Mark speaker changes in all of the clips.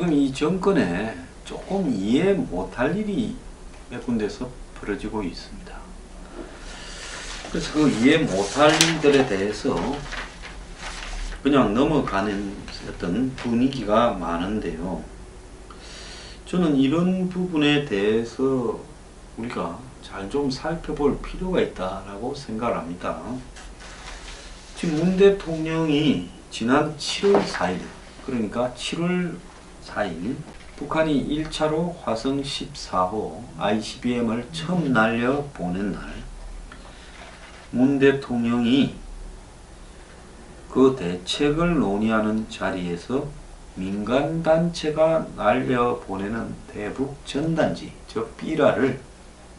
Speaker 1: 지금 이 정권에 조금 이해 못할 일이 몇 군데서 벌어지고 있습니다. 그래서 그 이해 못할 일들에 대해서 그냥 넘어가는 어떤 분위기가 많은데요. 저는 이런 부분에 대해서 우리가 잘 좀 살펴볼 필요가 있다라고 생각을 합니다. 지금 문 대통령이 지난 7월 4일, 그러니까 7월 4일 북한이 1차로 화성 14호 ICBM을 처음 날려보낸 날, 문 대통령이 그 대책을 논의하는 자리에서 민간단체가 날려보내는 대북 전단지, 즉 삐라를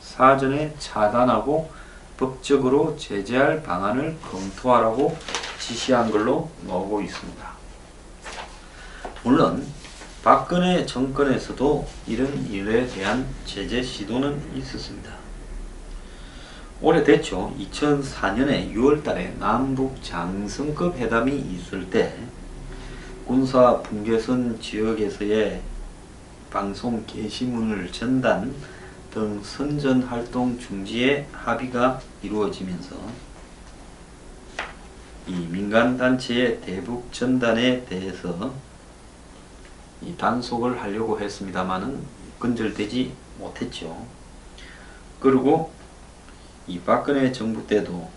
Speaker 1: 사전에 차단하고 법적으로 제재할 방안을 검토하라고 지시한 걸로 나오고 있습니다. 물론 박근혜 정권에서도 이런 일에 대한 제재 시도는 있었습니다. 오래됐죠. 2004년에 6월달에 남북 장성급 회담이 있을 때 군사 분계선 지역에서의 방송 게시문을 전단 등 선전활동 중지에 합의가 이루어지면서 이 민간단체의 대북 전단에 대해서 이 단속을 하려고 했습니다만은 근절되지 못했죠. 그리고 이 박근혜 정부 때도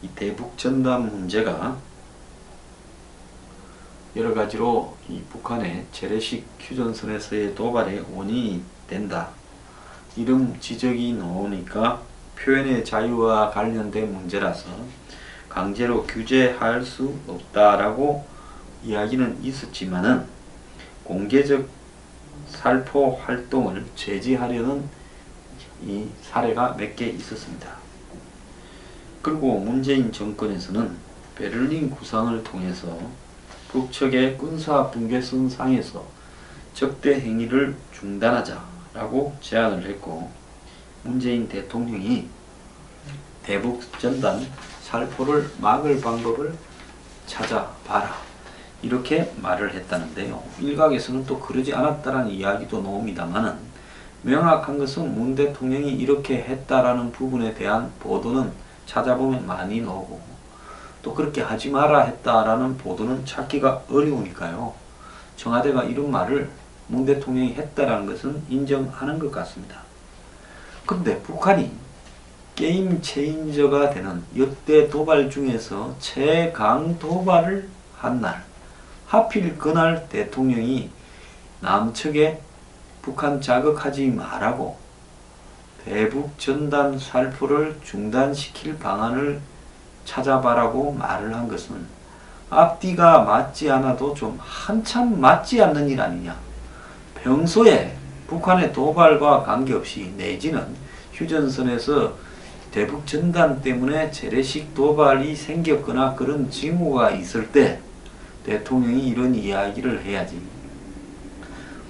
Speaker 1: 이 대북 전단 문제가 여러 가지로 이 북한의 재래식 휴전선에서의 도발의 원인이 된다, 이런 지적이 나오니까 표현의 자유와 관련된 문제라서 강제로 규제할 수 없다라고 이야기는 있었지만은 공개적 살포 활동을 제지하려는 이 사례가 몇 개 있었습니다. 그리고 문재인 정권에서는 베를린 구상을 통해서 북측의 군사 분계선 상에서 적대 행위를 중단하자라고 제안을 했고, 문재인 대통령이 대북 전단 살포를 막을 방법을 찾아봐라, 이렇게 말을 했다는데요. 일각에서는 또 그러지 않았다라는 이야기도 나옵니다만은 명확한 것은 문 대통령이 이렇게 했다라는 부분에 대한 보도는 찾아보면 많이 나오고, 또 그렇게 하지 마라 했다라는 보도는 찾기가 어려우니까요. 청와대가 이런 말을 문 대통령이 했다라는 것은 인정하는 것 같습니다. 그런데 북한이 게임 체인저가 되는 역대 도발 중에서 최강 도발을 한 날, 하필 그날 대통령이 남측에 북한 자극하지 말라고 대북 전단 살포를 중단시킬 방안을 찾아봐라고 말을 한 것은 앞뒤가 맞지 않아도 좀 한참 맞지 않는 일 아니냐. 평소에 북한의 도발과 관계없이 내지는 휴전선에서 대북 전단 때문에 재래식 도발이 생겼거나 그런 징후가 있을 때 대통령이 이런 이야기를 해야지.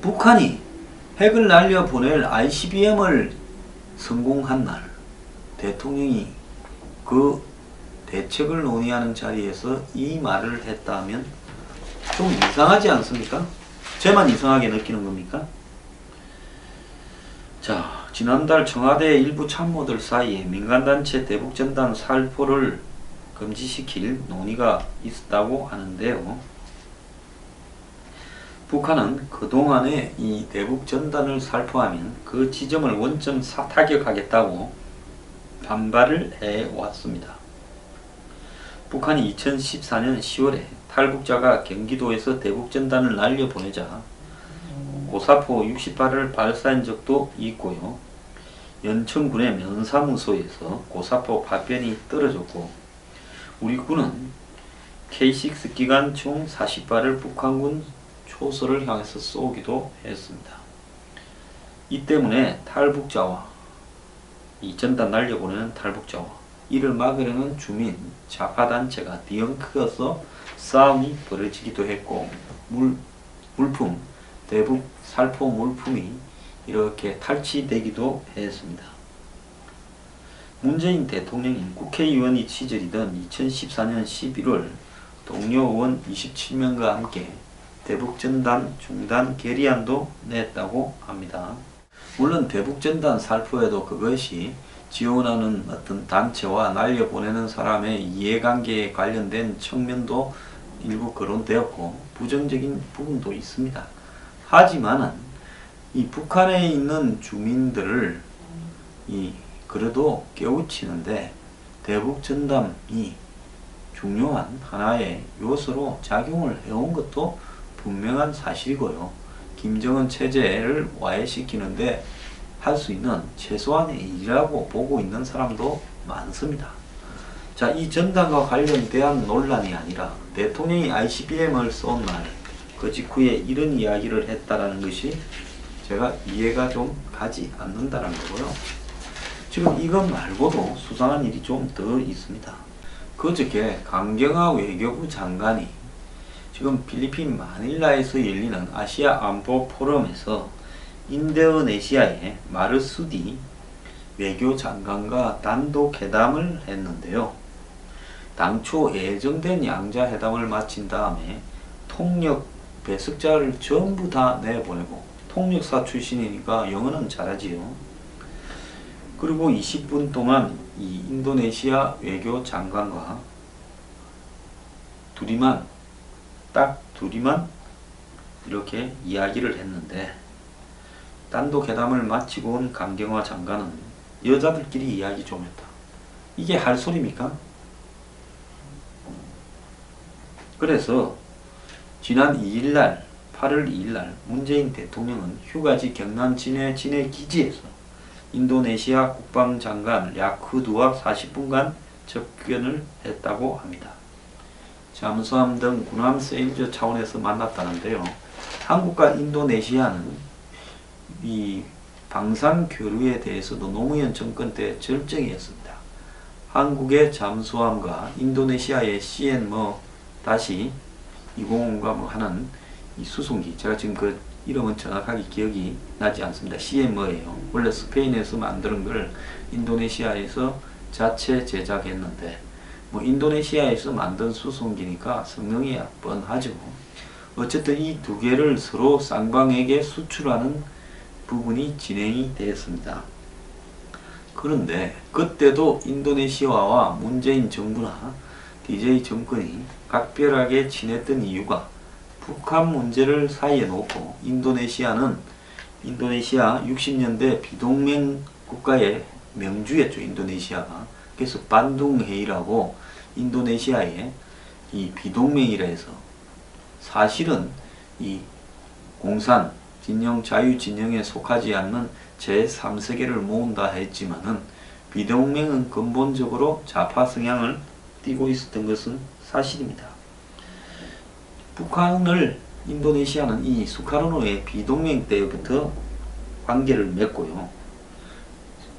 Speaker 1: 북한이 핵을 날려보낼 ICBM을 성공한 날 대통령이 그 대책을 논의하는 자리에서 이 말을 했다면 좀 이상하지 않습니까? 저만 이상하게 느끼는 겁니까? 자, 지난달 청와대 일부 참모들 사이에 민간단체 대북전단 살포를 금지시킬 논의가 있었다고 하는데요. 북한은 그동안에 이 대북전단을 살포하면 그 지점을 원점 타격하겠다고 반발을 해왔습니다. 북한이 2014년 10월에 탈북자가 경기도에서 대북전단을 날려보내자 고사포 60발을 발사한 적도 있고요. 연천군의 면사무소에서 고사포 파편이 떨어졌고, 우리 군은 K6 기관총 40발을 북한군 초소를 향해서 쏘기도 했습니다. 이 때문에 탈북자와 이 전단 날려보내는 탈북자와 이를 막으려는 주민 좌파단체가 뒤엉켜서 싸움이 벌어지기도 했고, 물품, 대북 살포 물품이 이렇게 탈취되기도 했습니다. 문재인 대통령이 국회의원이 시절이던 2014년 11월 동료 의원 27명과 함께 대북전단 중단 결의안도 냈다고 합니다. 물론 대북전단 살포에도 그것이 지원하는 어떤 단체와 날려보내는 사람의 이해관계에 관련된 측면도 일부 거론되었고 부정적인 부분도 있습니다. 하지만은 이 북한에 있는 주민들을 그래도 깨우치는데 대북전단이 중요한 하나의 요소로 작용을 해온 것도 분명한 사실이고요. 김정은 체제를 와해시키는데 할 수 있는 최소한의 일이라고 보고 있는 사람도 많습니다. 자, 이 전단과 관련된 논란이 아니라 대통령이 ICBM을 쏜 날 그 직후에 이런 이야기를 했다라는 것이 제가 이해가 좀 가지 않는다는 거고요. 지금 이것 말고도 수상한 일이 좀 더 있습니다. 그저께 강경화 외교부 장관이 지금 필리핀 마닐라에서 열리는 아시아 안보 포럼에서 인도네시아의 마르수디 외교장관과 단독 회담을 했는데요. 당초 예정된 양자회담을 마친 다음에 통역 배석자를 전부 다 내보내고, 통역사 출신이니까 영어는 잘하지요. 그리고 20분 동안 이 인도네시아 외교장관과 딱 둘이만 이렇게 이야기를 했는데, 단독 회담을 마치고 온 강경화 장관은 여자들끼리 이야기 좀 했다. 이게 할 소리입니까? 그래서 지난 2일날 8월 2일날 문재인 대통령은 휴가지 경남 진해 기지에서 인도네시아 국방장관 야쿠두와 40분간 접견을 했다고 합니다. 잠수함 등 군함 세일즈 차원에서 만났다는데요. 한국과 인도네시아는 이 방산 교류에 대해서도 노무현 정권 때 절정이었습니다. 한국의 잠수함과 인도네시아의 CN 다시 205가 하는 이 수송기, 제가 지금 그 이름은 정확하게 기억이 나지 않습니다. CM예요. 원래 스페인에서 만드는 걸 인도네시아에서 자체 제작했는데 인도네시아에서 만든 수송기니까 성능이 뻔하죠. 어쨌든 이 두 개를 서로 쌍방에게 수출하는 부분이 진행이 되었습니다. 그런데 그때도 인도네시아와 문재인 정부나 DJ 정권이 각별하게 친했던 이유가 북한 문제를 사이에 놓고 인도네시아 60년대 비동맹 국가의 명주였죠. 인도네시아가. 그래서 반둥회의라고 인도네시아의 이 비동맹이라 해서 사실은 이 공산 진영 자유진영에 속하지 않는 제3세계를 모은다 했지만은 비동맹은 근본적으로 좌파 성향을 띠고 있었던 것은 사실입니다. 북한을 인도네시아는 이 수카르노의 비동맹 때부터 관계를 맺고요.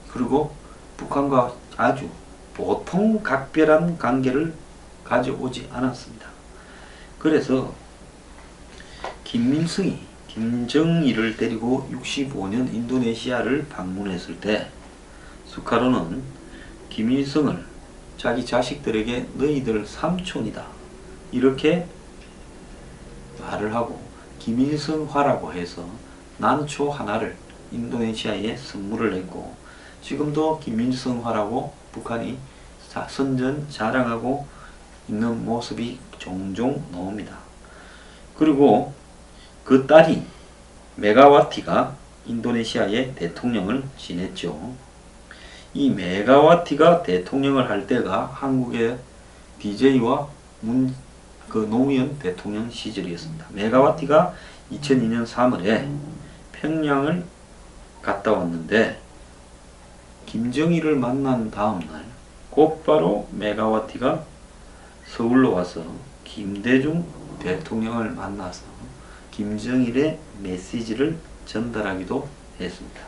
Speaker 1: 그리고 북한과 아주 보통 각별한 관계를 가져오지 않았습니다. 그래서 김일성이 김정일을 데리고 65년 인도네시아를 방문했을 때 수카르노는 김일성을 자기 자식들에게 너희들 삼촌이다 이렇게 말을 하고 김일성화라고 해서 난초 하나를 인도네시아에 선물을 했고, 지금도 김일성화라고 북한이 선전 자랑하고 있는 모습이 종종 나옵니다. 그리고 그 딸이 메가와티가 인도네시아의 대통령을 지냈죠. 이 메가와티가 대통령을 할 때가 한국의 DJ와 노무현 대통령 시절이었습니다. 메가와티가 2002년 3월에 평양을 갔다 왔는데 김정일을 만난 다음날 곧바로 메가와티가 서울로 와서 김대중 대통령을 만나서 김정일의 메시지를 전달하기도 했습니다.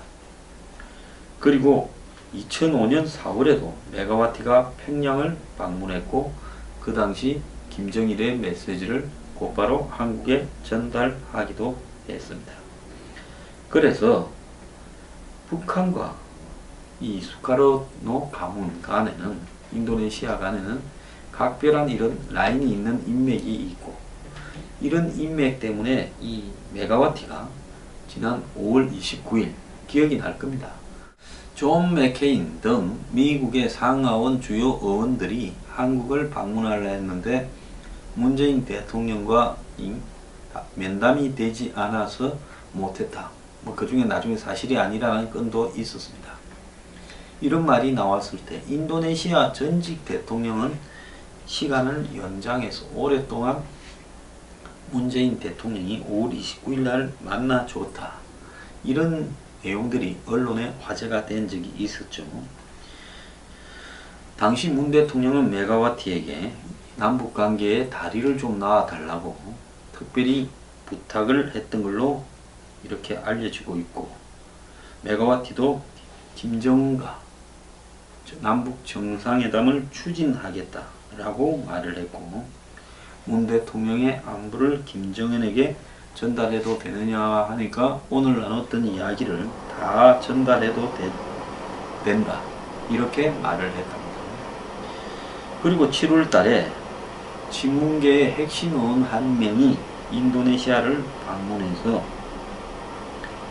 Speaker 1: 그리고 2005년 4월에도 메가와티가 평양을 방문했고 그 당시 김정일의 메시지를 곧바로 한국에 전달하기도 했습니다. 그래서 북한과 이 수카르노 가문 간에는, 인도네시아 간에는 각별한 이런 라인이 있는 인맥이 있고, 이런 인맥 때문에 이 메가와티가 지난 5월 29일 기억이 날 겁니다. 존 맥케인 등 미국의 상하원 주요 의원들이 한국을 방문하려 했는데 문재인 대통령과 면담이 되지 않아서 못했다. 그 중에 나중에 사실이 아니라는 건도 있었습니다. 이런 말이 나왔을 때 인도네시아 전직 대통령은 시간을 연장해서 오랫동안 문재인 대통령이 5월 29일 날 만나줬다. 이런 내용들이 언론에 화제가 된 적이 있었죠. 당시 문 대통령은 메가와티에게 남북관계에 다리를 좀 놔달라고 특별히 부탁을 했던 걸로 이렇게 알려지고 있고, 메가와티도 김정은과 남북 정상회담을 추진하겠다라고 말을 했고, 문 대통령의 안부를 김정은에게 전달해도 되느냐 하니까 오늘 나눴던 이야기를 다 전달해도 된다. 이렇게 말을 했답니다. 그리고 7월 달에 친문계의 핵심 의원 한 명이 인도네시아를 방문해서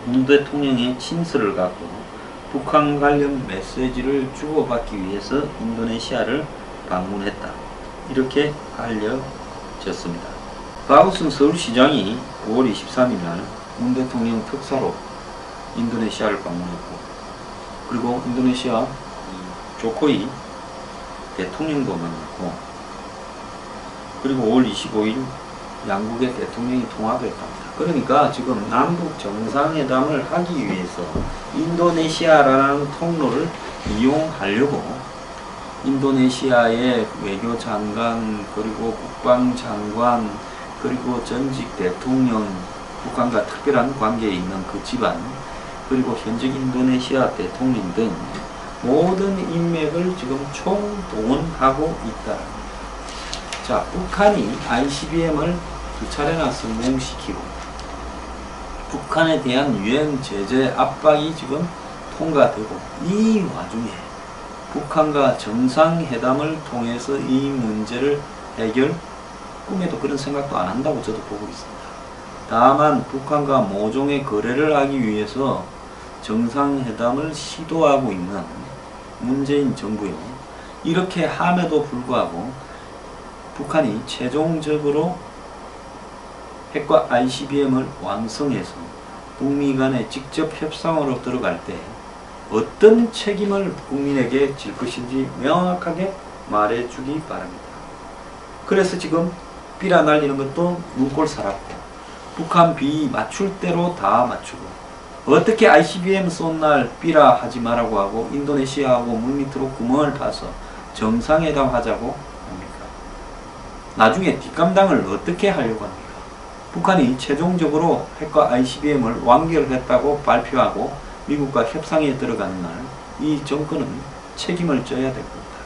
Speaker 1: 문 대통령의 친서를 갖고 북한 관련 메시지를 주고받기 위해서 인도네시아를 방문했다. 이렇게 알려졌습니다. 박우승 서울시장이 5월 23일 날 문 대통령 특사로 인도네시아를 방문했고, 그리고 인도네시아 조코이 대통령도 만났고, 그리고 5월 25일 양국의 대통령이 통화도 했답니다. 그러니까 지금 남북 정상회담을 하기 위해서 인도네시아라는 통로를 이용하려고 인도네시아의 외교장관, 그리고 국방장관, 그리고 전직 대통령, 북한과 특별한 관계에 있는 그 집안, 그리고 현직 인도네시아 대통령 등 모든 인맥을 지금 총동원하고 있다. 자, 북한이 ICBM을 2차례나 성공시키고 북한에 대한 유엔 제재 압박이 지금 통과되고, 이 와중에 북한과 정상회담을 통해서 이 문제를 해결, 꿈에도 그런 생각도 안 한다고 저도 보고 있습니다. 다만 북한과 모종의 거래를 하기 위해서 정상회담을 시도하고 있는 문재인 정부요. 이렇게 함에도 불구하고 북한이 최종적으로 핵과 ICBM을 완성해서 북미 간의 직접 협상으로 들어갈 때 어떤 책임을 국민에게 질 것인지 명확하게 말해주기 바랍니다. 그래서 지금 삐라 날리는 것도 눈꼴 살았고, 북한 비 맞출 대로 다 맞추고, 어떻게 ICBM 쏜 날 삐라 하지 말라고 하고 인도네시아하고 물밑으로 구멍을 파서 정상회담 하자고 합니까? 나중에 뒷감당을 어떻게 하려고 합니까? 북한이 최종적으로 핵과 ICBM을 완결했다고 발표하고 미국과 협상에 들어가는 날 이 정권은 책임을 져야 될 겁니다.